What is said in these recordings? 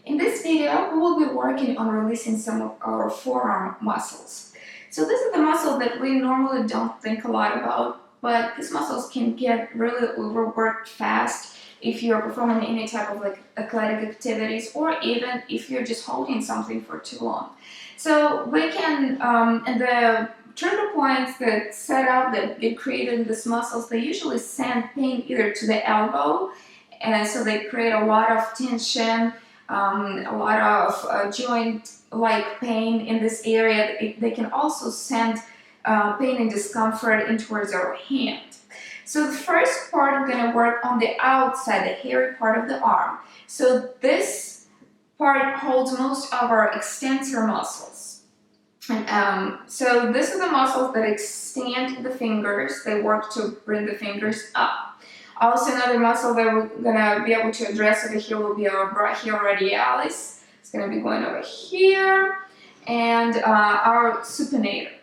In this video, we will be working on releasing some of our forearm muscles. So this is the muscle that we normally don't think a lot about, but these muscles can get really overworked fast if you're performing any type of athletic activities, or even if you're just holding something for too long. So we can, and the trigger points that set up that get created in these muscles, they usually send pain either to the elbow, and so they create a lot of tension, a lot of joint-like pain in this area. They can also send pain and discomfort in towards our hand. So the first part, I'm going to work on the outside, the hairy part of the arm. So this part holds most of our extensor muscles. And, so these are the muscles that extend the fingers. They work to bring the fingers up. Also, another muscle that we're going to be able to address over here will be our brachioradialis. It's going to be going over here, and our supinator.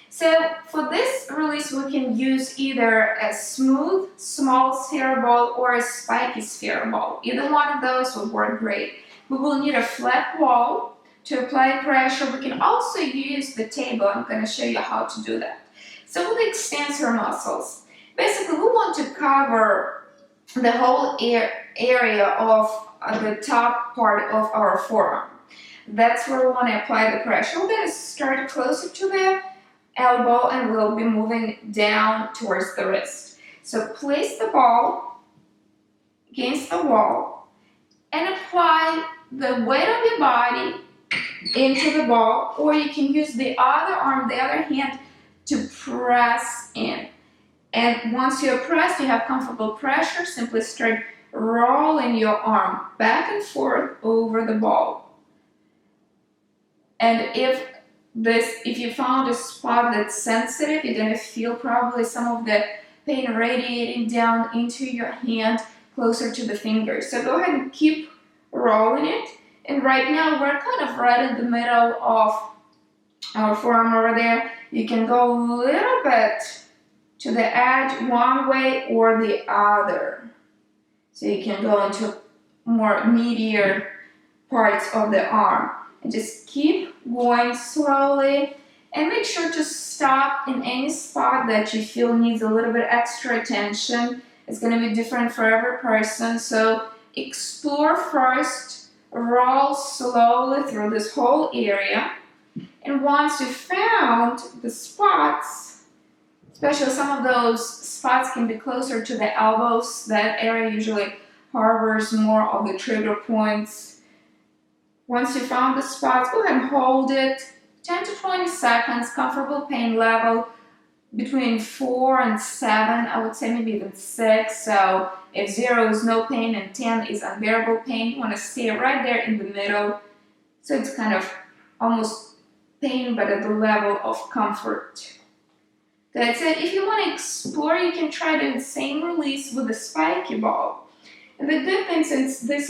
So for this release, we can use either a smooth, small sphere ball or a spiky sphere ball. Either one of those will work great. We will need a flat wall to apply pressure. We can also use the table. I'm going to show you how to do that. So with the extensor muscles, basically we want to cover the whole area of the top part of our forearm. That's where we want to apply the pressure. We're going to start closer to the elbow and we'll be moving down towards the wrist. So place the ball against the wall and apply the weight of your body into the ball, or you can use the other arm, the other hand, to press in. And once you're pressed, you have comfortable pressure, simply start rolling your arm back and forth over the ball. And if you found a spot that's sensitive, you're going to feel probably some of the pain radiating down into your hand closer to the fingers. So go ahead and keep rolling it. And right now we're kind of right in the middle of our forearm over there. You can go a little bit to the edge one way or the other. So you can go into more meatier parts of the arm. And just keep going slowly and make sure to stop in any spot that you feel needs a little bit extra attention. It's going to be different for every person. So explore first, roll slowly through this whole area. And once you found the spots, especially some of those spots can be closer to the elbows, that area usually harbors more of the trigger points. Once you found the spots, go ahead and hold it 10 to 20 seconds, comfortable pain level between 4 and 7, I would say maybe even 6. So if 0 is no pain and 10 is unbearable pain, you want to stay right there in the middle. So it's kind of almost pain, but at the level of comfort. That's it. If you want to explore, you can try the same release with a spiky ball. And the good thing, since these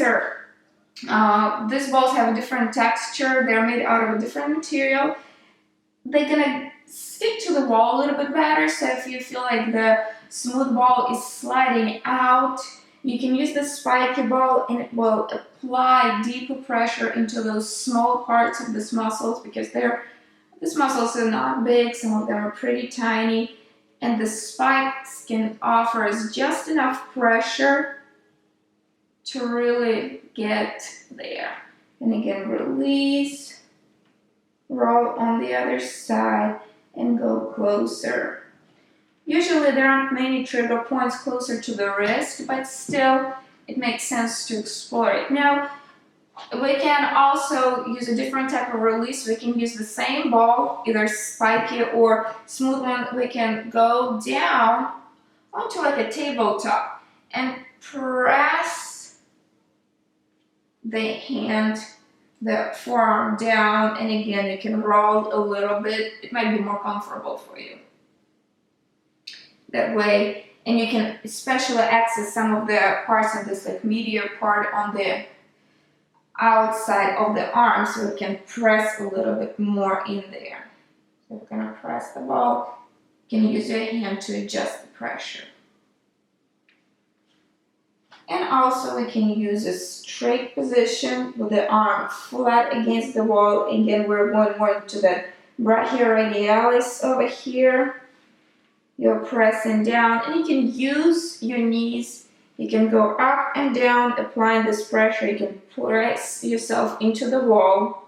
balls have a different texture, they're made out of a different material, they're gonna stick to the wall a little bit better. So if you feel like the smooth ball is sliding out, you can use the spiky ball and it will apply deeper pressure into those small parts of these muscles, because these muscles are not big, some of them are pretty tiny, and the spikes can offer us just enough pressure to really get there. And again, release, roll on the other side, and go closer. Usually there aren't many trigger points closer to the wrist, but still it makes sense to explore it. Now, we can also use a different type of release. We can use the same ball, either spiky or smooth one. We can go down onto like a tabletop and press the forearm down, and again you can roll a little bit. It might be more comfortable for you that way, and you can especially access some of the parts of this like meatier part on the outside of the arm, so we can press a little bit more in there. So we're going to press the ball. You can use your hand to adjust the pressure. And also we can use a straight position with the arm flat against the wall. Again, we're going more into the brachioradialis over here. You're pressing down, and you can use your knees. You can go up and down, applying this pressure. You can press yourself into the wall.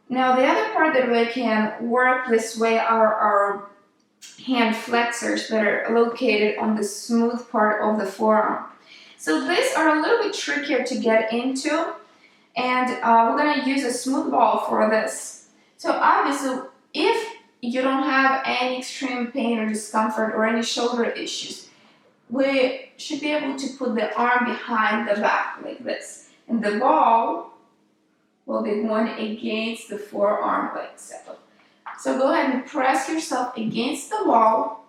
Now the other part that we can work this way are our hand flexors that are located on the smooth part of the forearm. So these are a little bit trickier to get into, and we're going to use a smooth ball for this. So obviously, if you don't have any extreme pain or discomfort or any shoulder issues, we should be able to put the arm behind the back like this, and the ball will be going against the forearm like so. So go ahead and press yourself against the wall.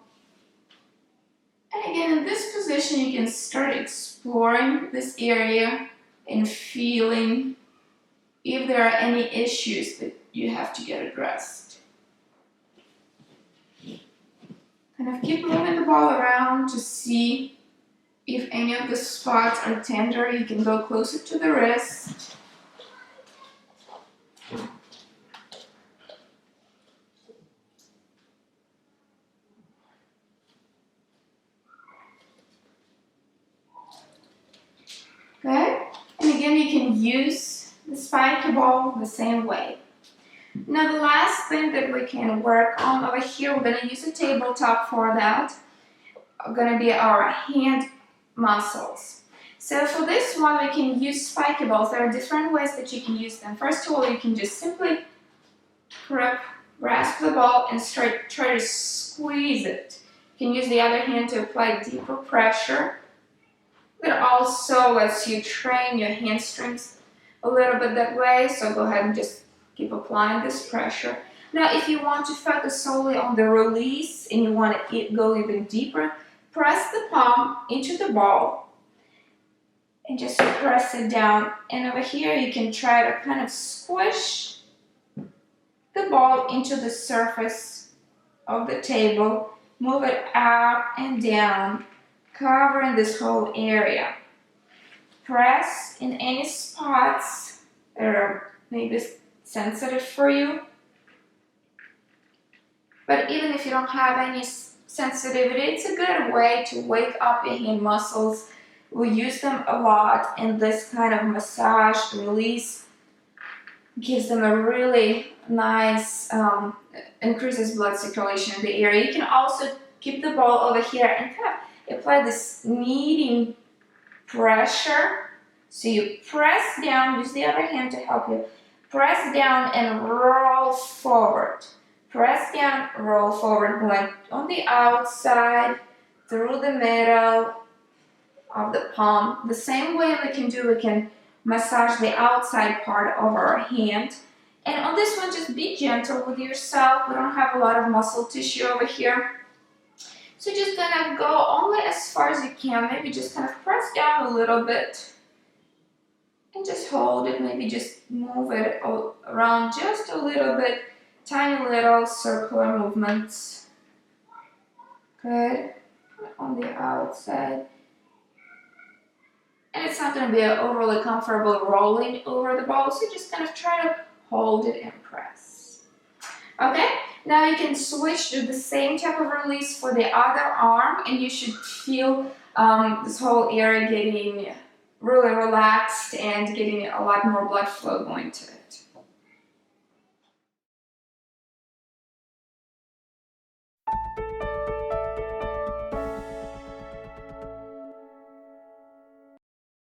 And again, in this position, you can start exploring this area and feeling if there are any issues that you have to get addressed. Kind of keep moving the ball around to see if any of the spots are tender. You can go closer to the wrist. Good. And again, you can use the spiky ball the same way. Now the last thing that we can work on over here, we're going to use a tabletop for that. Are going to be our hand muscles. So for this one, we can use spiky balls. There are different ways that you can use them. First of all, you can just simply grasp the ball and try to squeeze it. You can use the other hand to apply deeper pressure. But also lets you train your hamstrings a little bit that way, so go ahead and just keep applying this pressure. Now, if you want to focus solely on the release and you want to go even deeper, press the palm into the ball and just press it down. And over here, you can try to kind of squish the ball into the surface of the table, move it up and down, covering this whole area. Press in any spots that are maybe sensitive for you. But even if you don't have any sensitivity, it's a good way to wake up your hand muscles. We use them a lot, and this kind of massage release gives them a really nice, increases blood circulation in the area. You can also keep the ball over here and kind of apply this kneading pressure. So you press down, use the other hand to help you. Press down and roll forward. Press down, roll forward, going on the outside, through the middle of the palm. The same way we can massage the outside part of our hand. And on this one, just be gentle with yourself. We don't have a lot of muscle tissue over here. So just gonna go only as far as you can. Maybe just kind of press down a little bit and just hold it. Maybe just move it around just a little bit. Tiny little circular movements. Good. On the outside. And it's not going to be an overly comfortable rolling over the ball, so just kind of try to hold it and press. Okay, now you can switch to the same type of release for the other arm, and you should feel this whole area getting really relaxed and getting a lot more blood flow going to it.